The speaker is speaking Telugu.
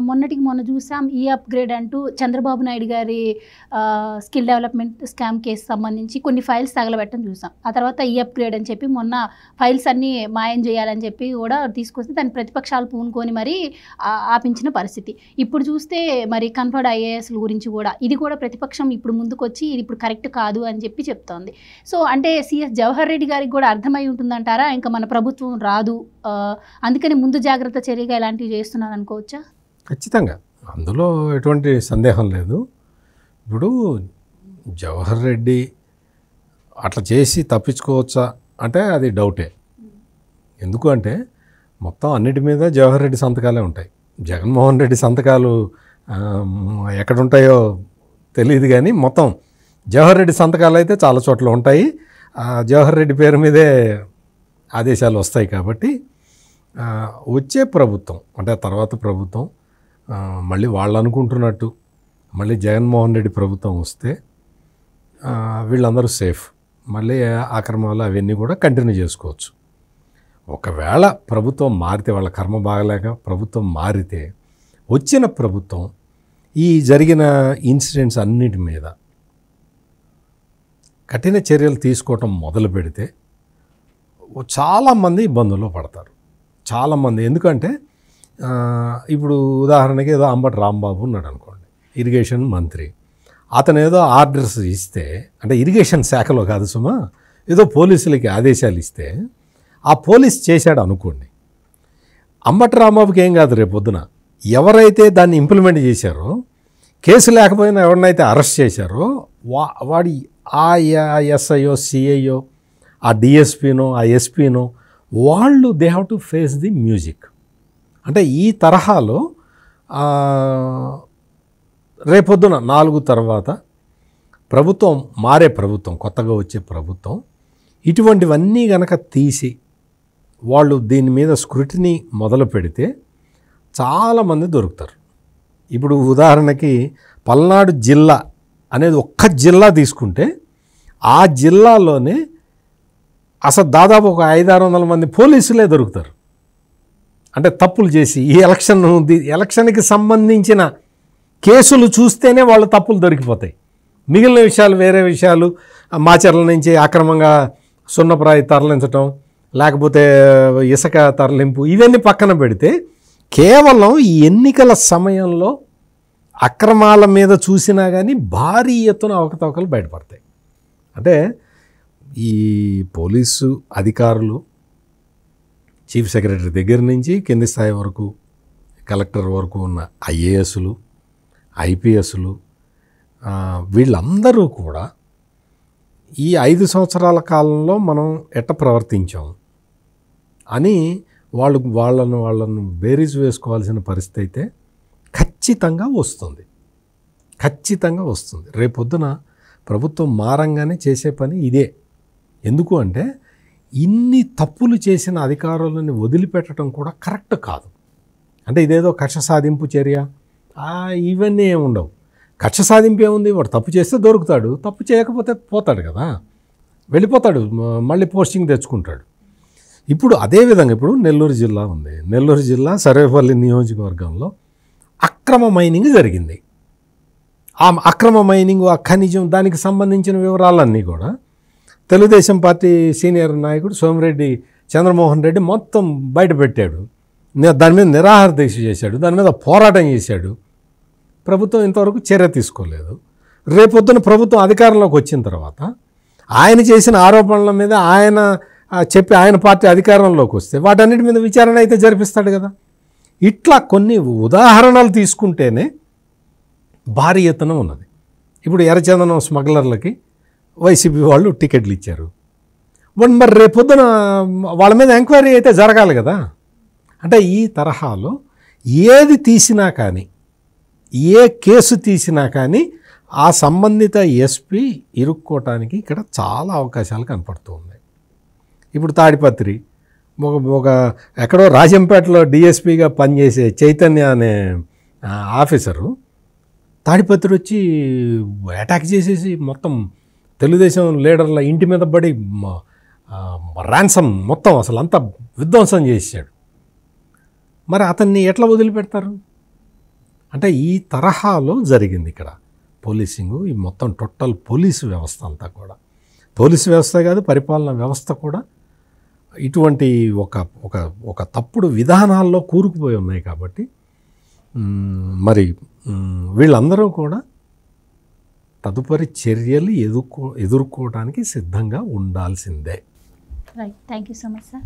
మొన్నటికి మొన్న చూసాం ఈ అప్గ్రేడ్ అంటూ చంద్రబాబు నాయుడు గారి స్కిల్ డెవలప్మెంట్ స్కామ్ కేసు సంబంధించి కొన్ని ఫైల్స్ తగలబెట్టడం చూసాం. ఆ తర్వాత ఈ అప్గ్రేడ్ అని చెప్పి మొన్న ఫైల్స్ అన్నీ మాయం చేయాలని చెప్పి కూడా తీసుకొస్తే దాని ప్రతిపక్షాలు పూనుకొని మరి ఆపించిన పరిస్థితి. ఇప్పుడు చూస్తే మరి కన్ఫర్డ్ ఐఏఎస్ల గురించి కూడా ఇది కూడా ప్రతిపక్షం ఇప్పుడు ముందుకొచ్చి ఇది ఇప్పుడు కరెక్ట్ కాదు అని చెప్పి చెప్తోంది. సో అంటే సిఎస్ జవహర్ రెడ్డి గారికి కూడా అర్థమై ఉంటుందంటారా ఇంకా మన ప్రభుత్వం రాదు అందుకని ముందు జాగ్రత్త చర్యగా ఇలాంటివి చేస్తున్నారు అనుకోవచ్చా? ఖచ్చితంగా అందులో ఎటువంటి సందేహం లేదు. ఇప్పుడు జవహర్ రెడ్డి అట్లా చేసి తప్పించుకోవచ్చా అంటే అది డౌటే. ఎందుకు అంటే మొత్తం అన్నిటి మీద జవహర్ రెడ్డి సంతకాలే ఉంటాయి. జగన్మోహన్ రెడ్డి సంతకాలు ఎక్కడుంటాయో తెలియదు కానీ మొత్తం జవహర్ రెడ్డి సంతకాలు అయితే చాలా చోట్ల ఉంటాయి. జవహర్ రెడ్డి పేరు మీదే ఆదేశాలు వస్తాయి. కాబట్టి వచ్చే ప్రభుత్వం అంటే తర్వాత ప్రభుత్వం మళ్ళీ వాళ్ళు అనుకుంటున్నట్టు మళ్ళీ జగన్మోహన్ రెడ్డి ప్రభుత్వం వస్తే వీళ్ళందరూ సేఫ్. మళ్ళీ ఆక్రమణలు అవన్నీ కూడా కంటిన్యూ చేసుకోవచ్చు. ఒకవేళ ప్రభుత్వం మారితే వాళ్ళ కర్మ బాగలేక ప్రభుత్వం మారితే వచ్చిన ప్రభుత్వం ఈ జరిగిన ఇన్సిడెంట్స్ అన్నిటి మీద కఠిన చర్యలు తీసుకోవటం మొదలు పెడితే చాలామంది ఇబ్బందుల్లో పడతారు. చాలామంది ఎందుకంటే ఇప్పుడు ఉదాహరణకి ఏదో అంబటి రాంబాబు ఉన్నాడు అనుకోండి, ఇరిగేషన్ మంత్రి. అతను ఏదో ఆర్డర్స్ ఇస్తే అంటే ఇరిగేషన్ శాఖలో కాదు సుమా, ఏదో పోలీసులకి ఆదేశాలు ఇస్తే ఆ పోలీస్ చేశాడు అనుకోండి, అంబటి రాంబాబుకి ఏం కాదు. రేపు పొద్దున ఎవరైతే దాన్ని ఇంప్లిమెంట్ చేశారో, కేసు లేకపోయినా ఎవరినైతే అరెస్ట్ చేశారో వాడి ఆ ఎస్ఐఓ సిఐఓ ఆ డిఎస్పీనో ఆ ఎస్పీనో వాళ్ళు they have to face the music. అంటే ఈ తరహాలో రేపొద్దున 4 తర్వాత ప్రభుత్వం మారే ప్రభుత్వం కొత్తగా వచ్చే ప్రభుత్వం ఇటువంటివన్నీ గనక తీసి వాళ్ళు దీని మీద స్క్రూటినీ మొదలు పెడితే చాలామంది దొరుకుతారు. ఇప్పుడు ఉదాహరణకి పల్నాడు జిల్లా అనేది ఒక్క జిల్లా తీసుకుంటే ఆ జిల్లాలోనే అసలు దాదాపు ఒక 500-600 మంది పోలీసులే దొరుకుతారు. అంటే తప్పులు చేసి ఈ ఎలక్షన్కి సంబంధించిన కేసులు చూస్తేనే వాళ్ళు తప్పులు దొరికిపోతాయి. మిగిలిన విషయాలు వేరే విషయాలు మాచర్ల నుంచి అక్రమంగా సున్నప్రాయి తరలించటం లేకపోతే ఇసుక తరలింపు ఇవన్నీ పక్కన పెడితే కేవలం ఈ ఎన్నికల సమయంలో అక్రమాల మీద చూసినా కానీ భారీ ఎత్తున అవకతవకలు బయటపడతాయి. అంటే ఈ పోలీసు అధికారులు చీఫ్ సెక్రటరీ దగ్గర నుంచి కింది స్థాయి వరకు కలెక్టర్ వరకు ఉన్న ఐఏఎస్లు ఐపీఎస్లు వీళ్ళందరూ కూడా ఈ 5 సంవత్సరాల కాలంలో మనం ఎట్ట ప్రవర్తించాం అని వాళ్ళను బేరీజ్ వేసుకోవాల్సిన పరిస్థితి అయితే ఖచ్చితంగా వస్తుంది. ఖచ్చితంగా వస్తుంది. రేపొద్దున ప్రభుత్వం మారంగానే చేసే పని ఇదే. ఎందుకు అంటే ఇన్ని తప్పులు చేసిన అధికారులను వదిలిపెట్టడం కూడా కరెక్ట్ కాదు. అంటే ఇదేదో కక్ష సాధింపు చర్య ఇవన్నీ ఏమి ఉండవు. కక్ష సాధింపు ఏముంది, వాడు తప్పు చేస్తే దొరుకుతాడు, తప్పు చేయకపోతే పోతాడు కదా, వెళ్ళిపోతాడు, మళ్ళీ పోస్టింగ్ తెచ్చుకుంటాడు. ఇప్పుడు అదేవిధంగా ఇప్పుడు నెల్లూరు జిల్లా ఉంది. నెల్లూరు జిల్లా సర్వేపల్లి నియోజకవర్గంలో అక్రమ మైనింగ్ జరిగింది. ఆ అక్రమ మైనింగ్ ఆ ఖనిజం దానికి సంబంధించిన వివరాలన్నీ కూడా తెలుగుదేశం పార్టీ సీనియర్ నాయకుడు సోమిరెడ్డి చంద్రమోహన్ రెడ్డి మొత్తం బయటపెట్టాడు. దాని మీద నిరాహార దీక్ష చేశాడు, దాని మీద పోరాటం చేశాడు. ప్రభుత్వం ఇంతవరకు చర్య తీసుకోలేదు. రేపొద్దున ప్రభుత్వం అధికారంలోకి వచ్చిన తర్వాత ఆయన చేసిన ఆరోపణల మీద ఆయన పార్టీ అధికారంలోకి వస్తే వాటన్నిటి మీద విచారణ అయితే జరిపిస్తాడు కదా. ఇట్లా కొన్ని ఉదాహరణలు తీసుకుంటేనే భారీ ఎత్తున ఉన్నది. ఇప్పుడు ఎర్రచందనం స్మగ్లర్లకి వైసీపీ వాళ్ళు టికెట్లు ఇచ్చారు. మరి రేపొద్దున వాళ్ళ మీద ఎంక్వైరీ అయితే జరగాలి కదా. అంటే ఈ తరహాలో ఏది తీసినా కానీ ఏ కేసు తీసినా కానీ ఆ సంబంధిత ఎస్పీ ఇరుక్కోవటానికి ఇక్కడ చాలా అవకాశాలు కనపడుతూ ఉన్నాయి. ఇప్పుడు తాడిపత్రి ఒక ఎక్కడో రాజంపేటలో డిఎస్పీగా పనిచేసే చైతన్య అనే ఆఫీసరు తాడిపత్రి వచ్చి అటాక్ చేసేసి మొత్తం తెలుగుదేశం లీడర్ల ఇంటి మీద పడి ర్యాన్సమ్ మొత్తం అసలు అంతా విధ్వంసం చేశాడు. మరి అతన్ని ఎట్లా వదిలిపెడతారు? అంటే ఈ తరహాలో జరిగింది ఇక్కడ పోలీసింగు. ఈ మొత్తం టోటల్ పోలీసు వ్యవస్థ అంతా కూడా, పోలీసు వ్యవస్థ కాదు పరిపాలనా వ్యవస్థ కూడా ఇటువంటి ఒక ఒక ఒక తప్పుడు విధానాల్లో కూరుకుపోయి ఉన్నాయి. కాబట్టి మరి వీళ్ళందరూ కూడా తదుపరి చర్యలు ఎదుర్కోవడానికి సిద్ధంగా ఉండాల్సిందే. Right, thank you so much sir.